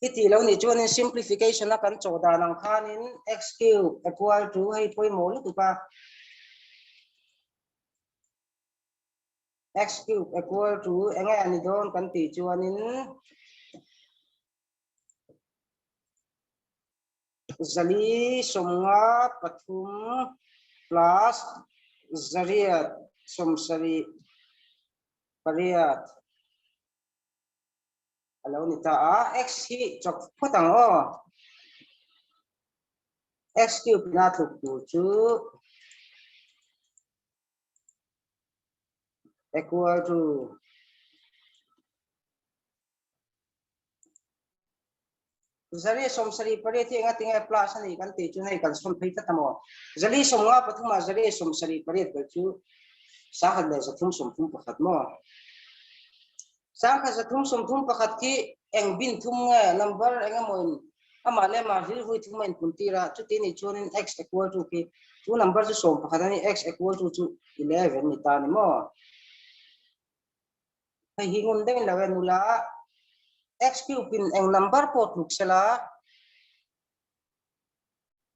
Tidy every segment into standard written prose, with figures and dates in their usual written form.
Iti lo ni chuan in simplification na kan choda nang khan in x cube equal to hei pawimawh lu tu pa x cube equal to engai ani don kan ti chuan in zali somnga pathum plus zariat somsari pariat alo ni ta x hi chok photang o x cube na thuk tu chu equal to zali somsari pariat hi nga tinga plus ani kan ti chu nei kan som phei ta tamo zali somnga pathuma zali somsari pariat ka chu sa khat le thum som thum pakhat mo sang kha thum som thum pakhat ki eng bin thum nga number enga moin ama le ma hil hui thum main puntira chu ti ni chun in x equal to ki chu number chu som pakhat ani x equal to chu 11 ni ta ni mo hai hi ngun deng lawe nula x cube in eng number pot luk sela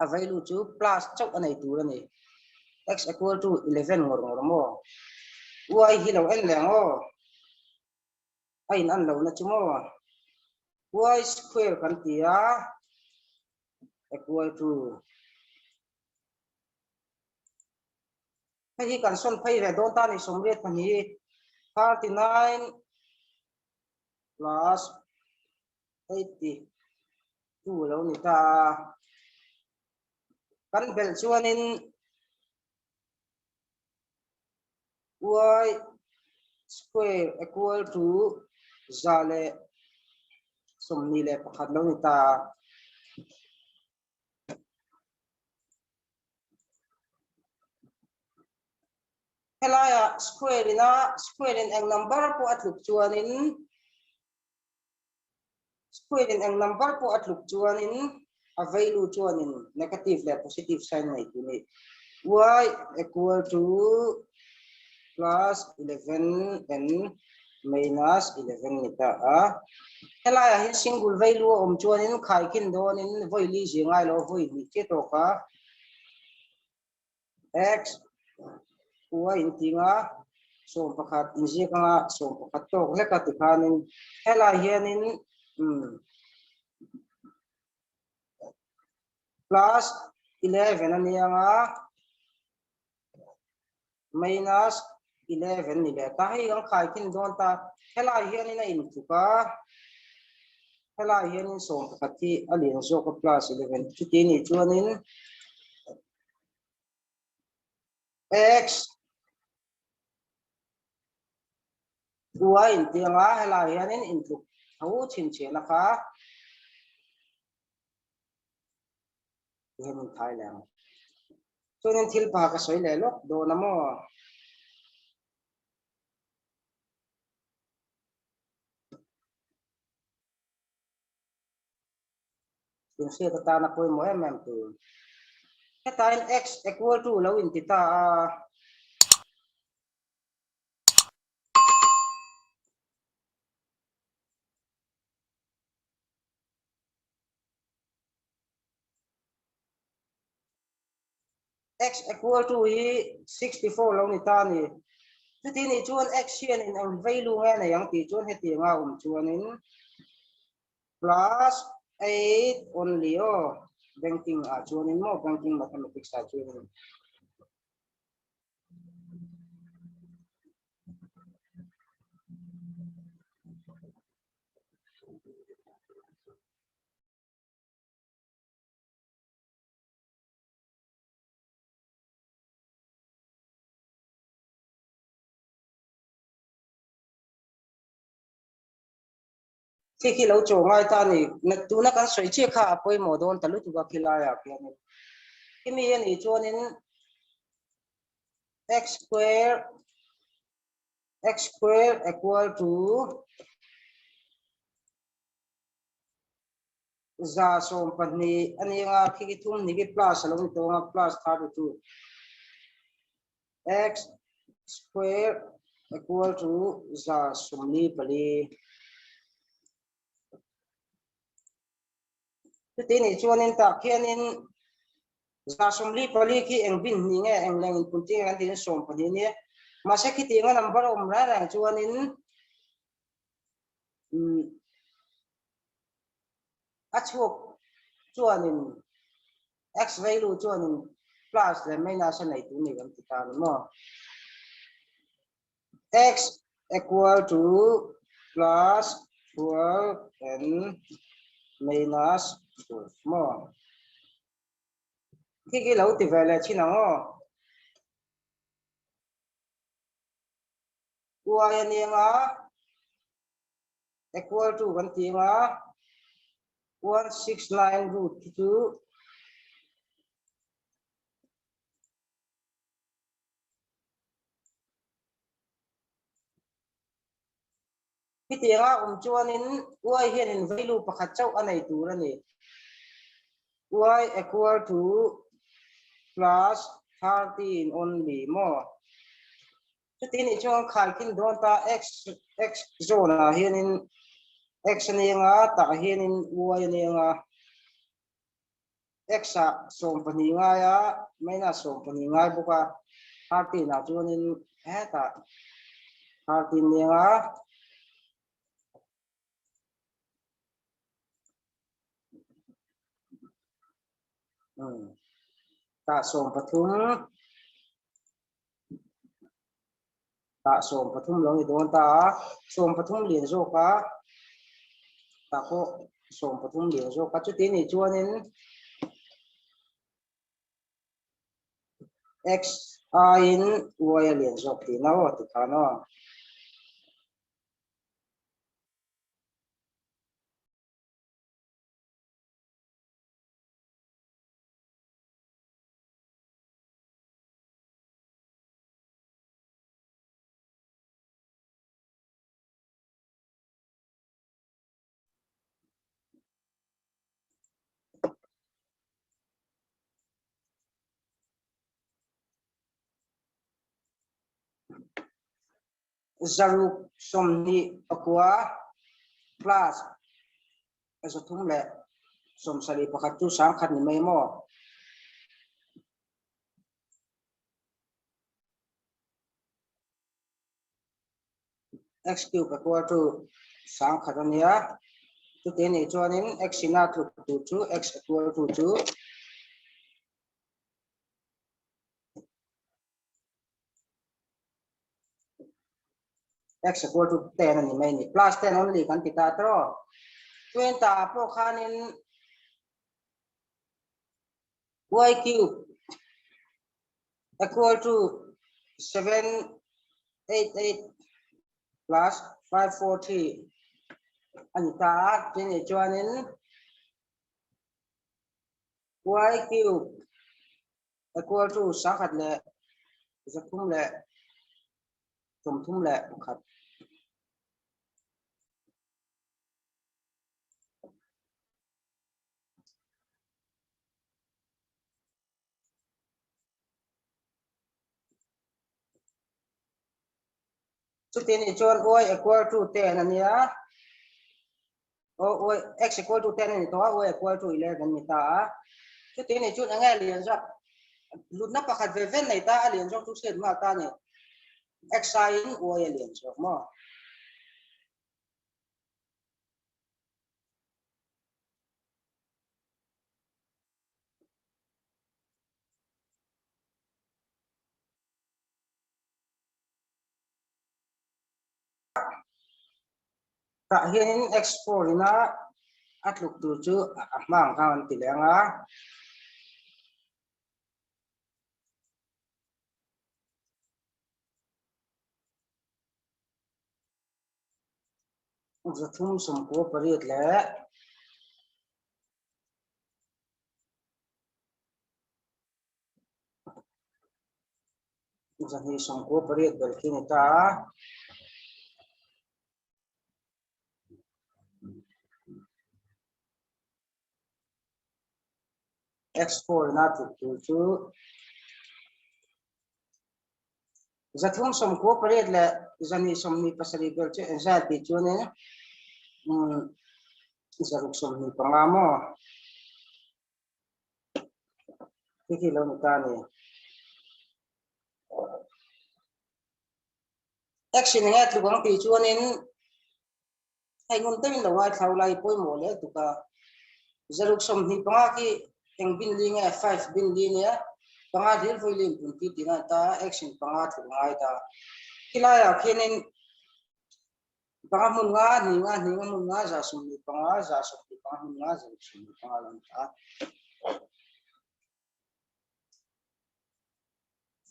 a value chu plus chok anei tu ani x equal to 11 ngor ngor mo y hi lo en leng o ai nan lo na chumo y square kan tia equal to hai kan son phai re don ta ni som ret pani 39 plus 82 lo ni ta kan bel chuan in y square equal to zale som ni le pakhat lo ni ta helaya square in eng number po atluk chuan in square in eng number po atluk chuan in a value chuan in negative le positive sign nei tu ni y equal to plus 11 and minus 11 ni ta helaya hin single value om chuan in khai kin don in voi li jingai lo voi ni ke to ka x y in tinga som pakhat inji ka som pakhat to le ka ti khanin hela hianin plus 11 ani anga minus 11 ni le ta hi ang khai kin don ta hela hianin in tuka hela hianin som pakhat ti alin zo ka plus 11 chu ti ni chuanin x y in tinga hela hianin in tuk ho chin chena kha hen Thailand cho nên thil pa ka soi le lok do namo tin se ta na koi mo em tu cái time x equal to lo in tita x equal to 64 lo ni ta ni ti ni chuan x hian in ang value nga na yang ti chuan heti nga chuan in plus 8 only banking chuan in mo banking mathematics chuan in khi lâu chỗ ngay ta ni tu na kan soi che kha poi mo don talu tu ka khilaya ke ni kimi ni chuan in x square equal to za som pani ani nga khi thum ni ki plus lo ni to nga plus 32 x square equal to za som ni pali tin ni chuan in ta khian in za somli pali ki eng bin ni nge eng leng pun ti an tin som pani ni ma se ki ti nga number om ra ra chuan in a chuk chuan in x value chuan in plus le minus nei tu ni kan ti ta mo x equal to plus 12 and minus 12 mo khi lâu thì về là chi nào y anh em equal to 1 tiếng 169 root 2 cái tiếng chuan in y hiện in value pakhat chau anh này tu ra nè y equal to plus 13 only more cái tiếng này cho khai kinh đón ta x zone hiện in x này ta hiện in y này x som pani nga minus som pani nga buka 13 na chuan in ta 13 này ta som pathum long idon ta som pathum lien zo ka ta ko som pathum lien zo ka chu ti ni chuan in x in y lien zo ti na wa ti ka no zaruk som ni akwa plus as thum le som sari pakhat tu sang khat ni mai mo x cube equal to sang khat ania tu te ni chuan in x ina tu 2 x equal to 2 x equal to 10 ani mai ni plus 10 only kan ti ta tro 20 po khanin y cube equal to 788 plus 540 ani ta tin ni chuan in y cube equal to sang khat le zathum le thum le khat chu tin ni chuan y equal to 10 ania y x equal to 10 ani to y equal to 11 ni ta chu tin ni chuan angai lian za lut na pakhat ve ven nei ta alian jong tu set ma ta ni x sin y alian so mo ta hian x4 ina atluk tu chu hmang kan ti lenga zathum som ko parit le zahi som ko parit bel kini ta x4 na tu chu zathum som ko parit le zani som ni pasari bel che anxiety chu ne zaruk som ni pangamo cái lâu người ta này action nghe tụi con tí chuan nên hay ngôn tên là ngoài thao lại bôi mồ lẽ tụi ta zaruk som hi panga ki eng bin li nge 5 bin li ne panga dil voi lim pun ti tina ta action panga thu ngai ta kilaya khenen panga mun nga za sum ni panga za sum ni panga mun nga za sum ni panga lan ta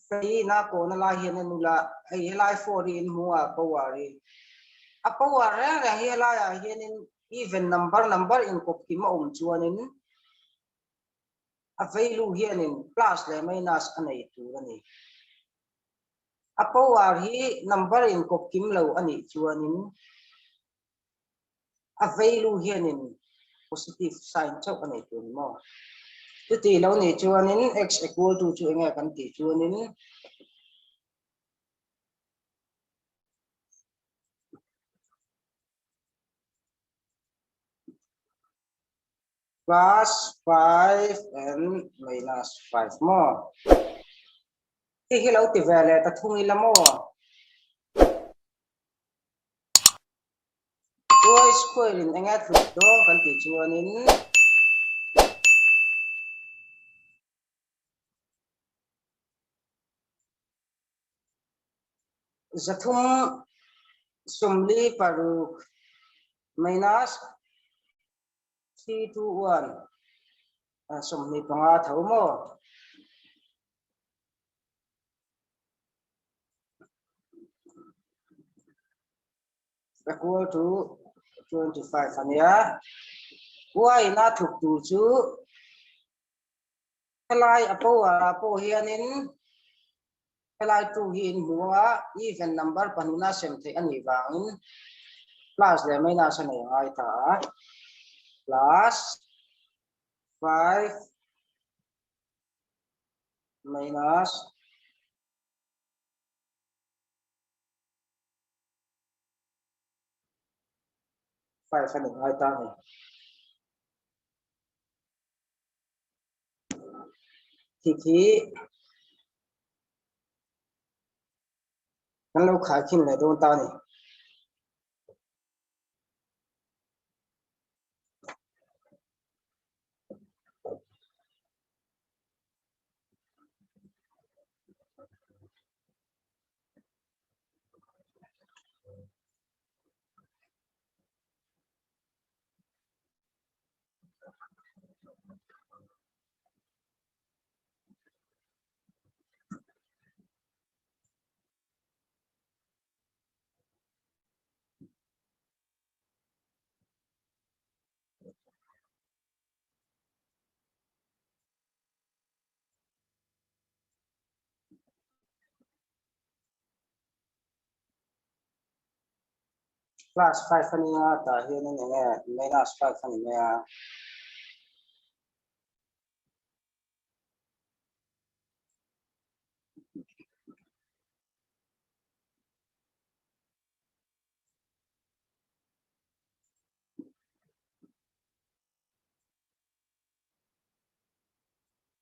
sai na ko na la hian nula ai lai for in huwa pawari a pawara ra hi la ya hian even number in kop ki ma chuanin a value hianin plus le minus anei tu ani a power hi number in kop kim lo ani chuanin a value hianin positive sign chok anei tu mo tu ti lo ni chuanin x equal to chu enga kan ti chuanin plus 5 and minus 5 mo hi lo ti vele ta thungi lamo y square in enga thu do kan ti chuanin zathum sumli paru minus 3 to 1 sumli panga thau mo equal to 25 ania y na thuk tu chu helai apo hianin helai tu hi in huwa even number panuna sem the ani wangin plus le minus ani ai ta plus 5 minus 5 ani ai ta ni thì nó lâu khai kinh này đâu ta này plus 5 ani ta hian ni nge minus 5 ani nge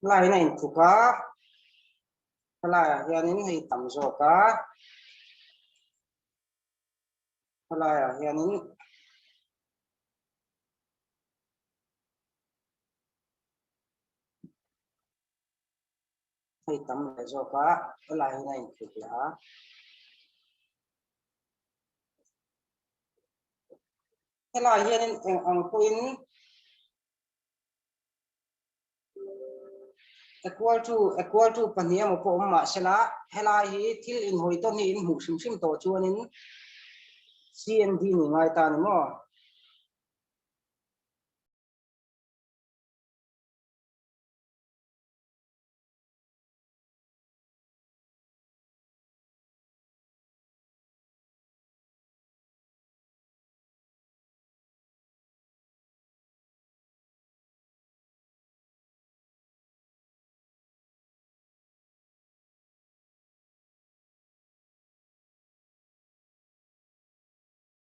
lai này thu ka lai hian in hei tam zo ka lai hian in hei tam le zo ka lai này thu la lai hian in ang kuin equal to pahnia mo po ma sela helai hi thil in hoi to ni in hu sim sim to chuanin cnd ni ngai ta ni mo